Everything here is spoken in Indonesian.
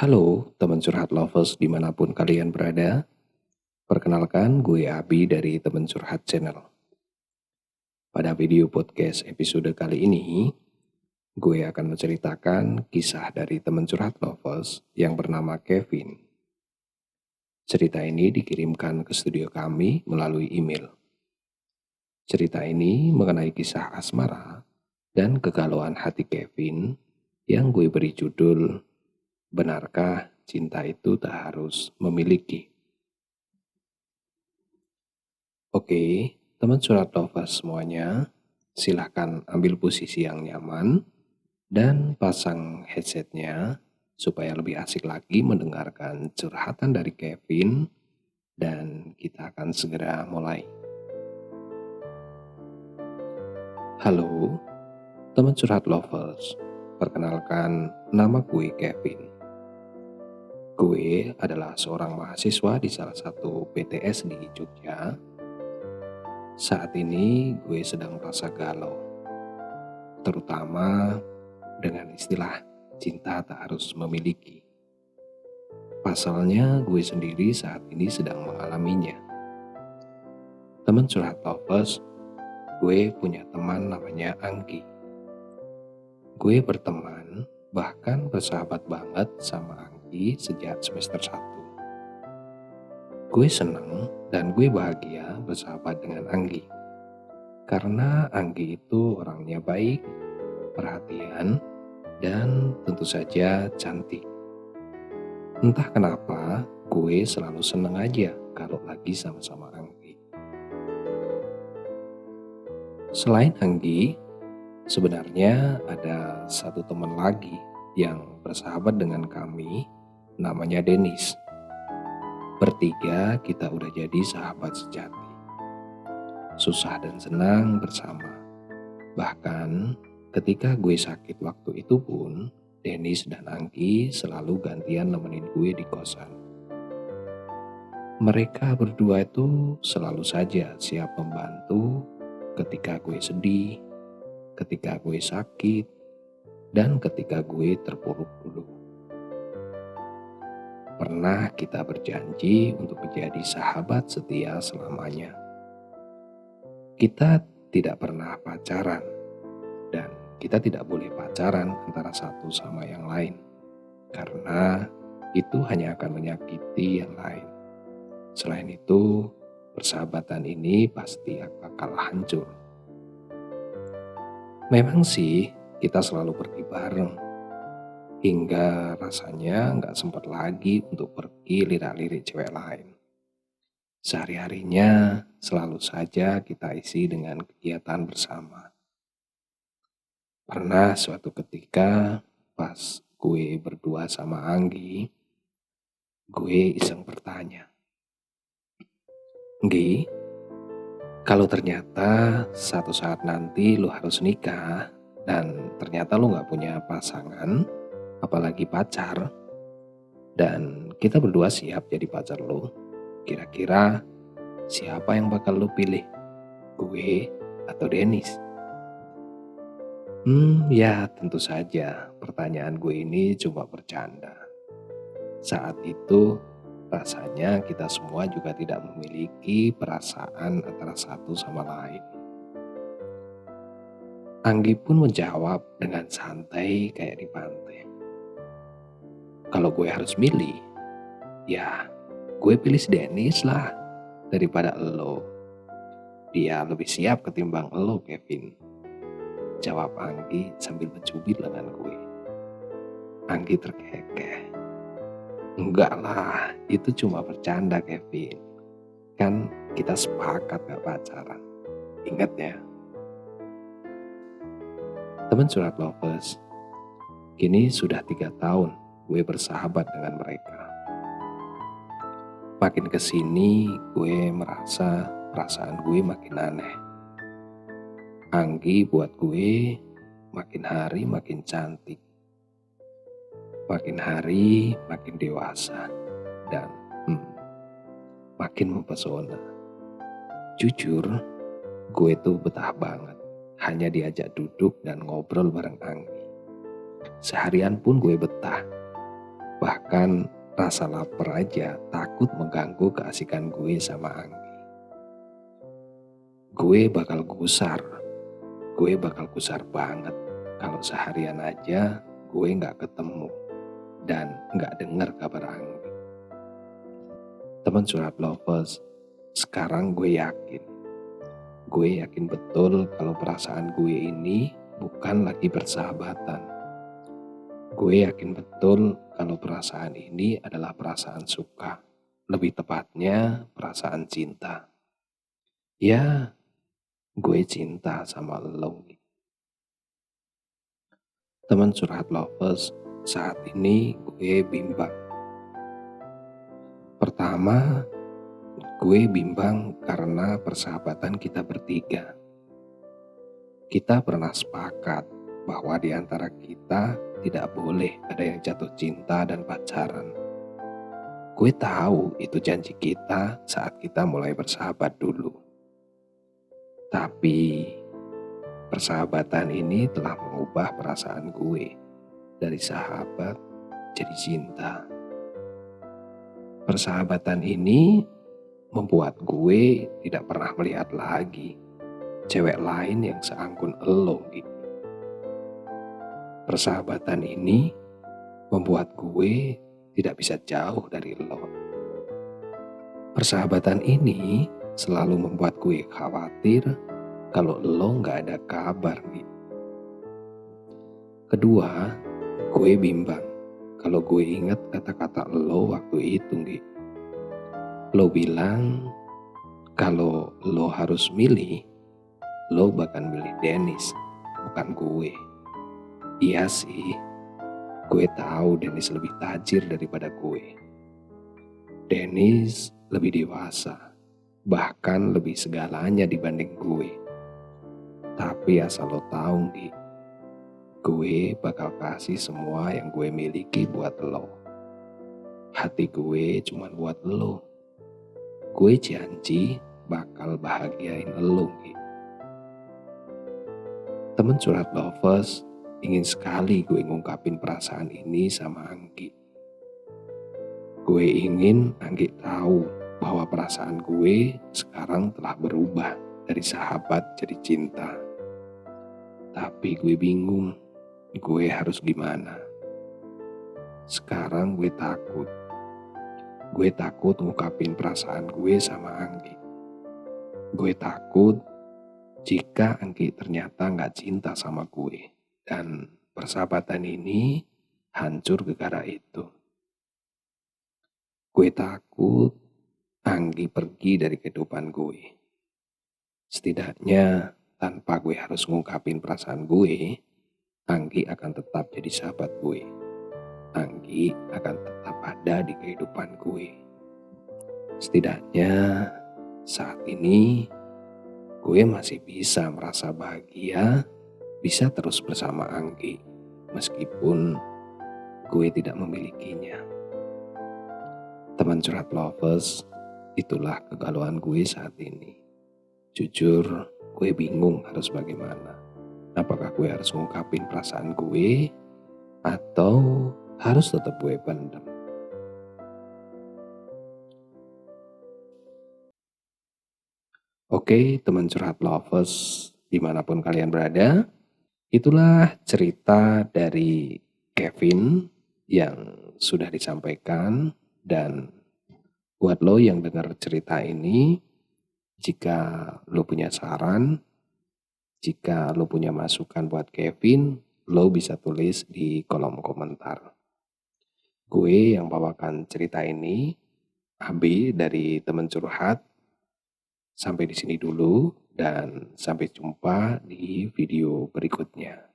Halo teman curhat lovers dimanapun kalian berada. Perkenalkan gue Abi dari teman curhat channel. Pada video podcast episode kali ini, gue akan menceritakan kisah dari teman curhat lovers yang bernama Kevin. Cerita ini dikirimkan ke studio kami melalui email. Cerita ini mengenai kisah asmara dan kegalauan hati Kevin yang gue beri judul Benarkah cinta itu tak harus memiliki? Oke, teman surat lovers semuanya, silahkan ambil posisi yang nyaman dan pasang headsetnya supaya lebih asik lagi mendengarkan curhatan dari Kevin dan kita akan segera mulai. Halo, teman curhat lovers, perkenalkan nama gue Kevin. Gue adalah seorang mahasiswa di salah satu PTS di Jogja. Saat ini gue sedang merasa galau, terutama dengan istilah cinta tak harus memiliki. Pasalnya gue sendiri saat ini sedang mengalaminya. Teman curhat lovers, gue punya teman namanya Anggi. Gue berteman, bahkan bersahabat banget sama Anggi sejak semester 1. Gue seneng dan gue bahagia bersahabat dengan Anggi. Karena Anggi itu orangnya baik, perhatian, dan tentu saja cantik. Entah kenapa, gue selalu seneng aja kalau lagi sama-sama Anggi. Selain Anggi, sebenarnya ada satu teman lagi yang bersahabat dengan kami, namanya Dennis. Bertiga kita udah jadi sahabat sejati. Susah dan senang bersama. Bahkan ketika gue sakit waktu itu pun, Dennis dan Anggi selalu gantian nemenin gue di kosan. Mereka berdua itu selalu saja siap membantu ketika gue sedih, ketika gue sakit, dan ketika gue terpuruk dulu. Pernah kita berjanji untuk menjadi sahabat setia selamanya. Kita tidak pernah pacaran, dan kita tidak boleh pacaran antara satu sama yang lain, karena itu hanya akan menyakiti yang lain. Selain itu, persahabatan ini pasti bakal hancur. Memang sih, kita selalu pergi bareng, hingga rasanya nggak sempat lagi untuk pergi lirik-lirik cewek lain. Sehari-harinya selalu saja kita isi dengan kegiatan bersama. Pernah suatu ketika pas gue berdua sama Anggi, gue iseng bertanya, Nggi, kalau ternyata satu saat nanti lo harus nikah dan ternyata lo gak punya pasangan, apalagi pacar, dan kita berdua siap jadi pacar lo, kira-kira siapa yang bakal lo pilih? Gue atau Dennis? Ya tentu saja pertanyaan gue ini cuma bercanda. Saat itu rasanya kita semua juga tidak memiliki perasaan antara satu sama lain. Anggi pun menjawab dengan santai kayak di pantai. Kalau gue harus milih, ya gue pilih si Dennis lah daripada elo. Dia lebih siap ketimbang elo, Kevin. Jawab Anggi sambil mencubit lengan gue. Anggi terkekeh. Enggak lah, itu cuma bercanda, Kevin. Kan kita sepakat gak pacaran. Ingat ya. Teman surat lovers, kini sudah 3 tahun gue bersahabat dengan mereka. Makin kesini gue merasa perasaan gue makin aneh. Anggi buat gue makin hari makin cantik. Makin hari makin dewasa dan makin mempesona. Jujur, gue tuh betah banget hanya diajak duduk dan ngobrol bareng Anggi. Seharian pun gue betah. Bahkan rasa lapar aja takut mengganggu keasikan gue sama Anggi. Gue bakal gusar banget kalau seharian aja gue gak ketemu dan gak denger kabar Anggi. Teman curhat lovers, sekarang gue yakin betul kalau perasaan gue ini bukan lagi persahabatan. Gue yakin betul kalau perasaan ini adalah perasaan suka, lebih tepatnya perasaan cinta. Ya, gue cinta sama lo. Teman curhat lovers, saat ini gue bimbang. Pertama, gue bimbang karena persahabatan kita bertiga. Kita pernah sepakat bahwa di antara kita tidak boleh ada yang jatuh cinta dan pacaran. Gue tahu itu janji kita saat kita mulai bersahabat dulu. Tapi persahabatan ini telah mengubah perasaan gue dari sahabat jadi cinta. Persahabatan ini membuat gue tidak pernah melihat lagi cewek lain yang seanggun elo gitu. Persahabatan ini membuat gue tidak bisa jauh dari lo. Persahabatan ini selalu membuat gue khawatir kalau lo gak ada kabar gitu. Kedua, gue bimbang kalau gue ingat kata-kata lo waktu itu gitu. Lo bilang kalau lo harus milih, lo bakal milih Dennis, bukan gue. Iya sih, gue tahu Dennis lebih tajir daripada gue. Dennis lebih dewasa, bahkan lebih segalanya dibanding gue. Tapi asal lo tahu nih, gue bakal kasih semua yang gue miliki buat lo. Hati gue cuma buat lo. Gue janji bakal bahagiain lo gitu. Temen curhat lovers, ingin sekali gue ngungkapin perasaan ini sama Anggi. Gue ingin Anggi tahu bahwa perasaan gue sekarang telah berubah dari sahabat jadi cinta. Tapi gue bingung, gue harus gimana? Sekarang gue takut. Gue takut ngungkapin perasaan gue sama Anggi. Gue takut jika Anggi ternyata gak cinta sama gue dan persahabatan ini hancur gara-gara itu. Gue takut Anggi pergi dari kehidupan gue. Setidaknya tanpa gue harus ngungkapin perasaan gue, Anggi akan tetap jadi sahabat gue. Anggi akan tetap ada di kehidupan gue. Setidaknya saat ini gue masih bisa merasa bahagia, bisa terus bersama Anggi, meskipun gue tidak memilikinya. Teman curhat lovers, itulah kegalauan gue saat ini. Jujur, gue bingung harus bagaimana. Apakah gue harus ngungkapin perasaan gue, atau harus tetap gue pendam? Oke, teman curhat lovers, dimanapun kalian berada, itulah cerita dari Kevin yang sudah disampaikan. Dan buat lo yang dengar cerita ini, jika lo punya saran, jika lo punya masukan buat Kevin, lo bisa tulis di kolom komentar. Gue yang bawakan cerita ini, Abi dari teman curhat. Sampai di sini dulu dan sampai jumpa di video berikutnya.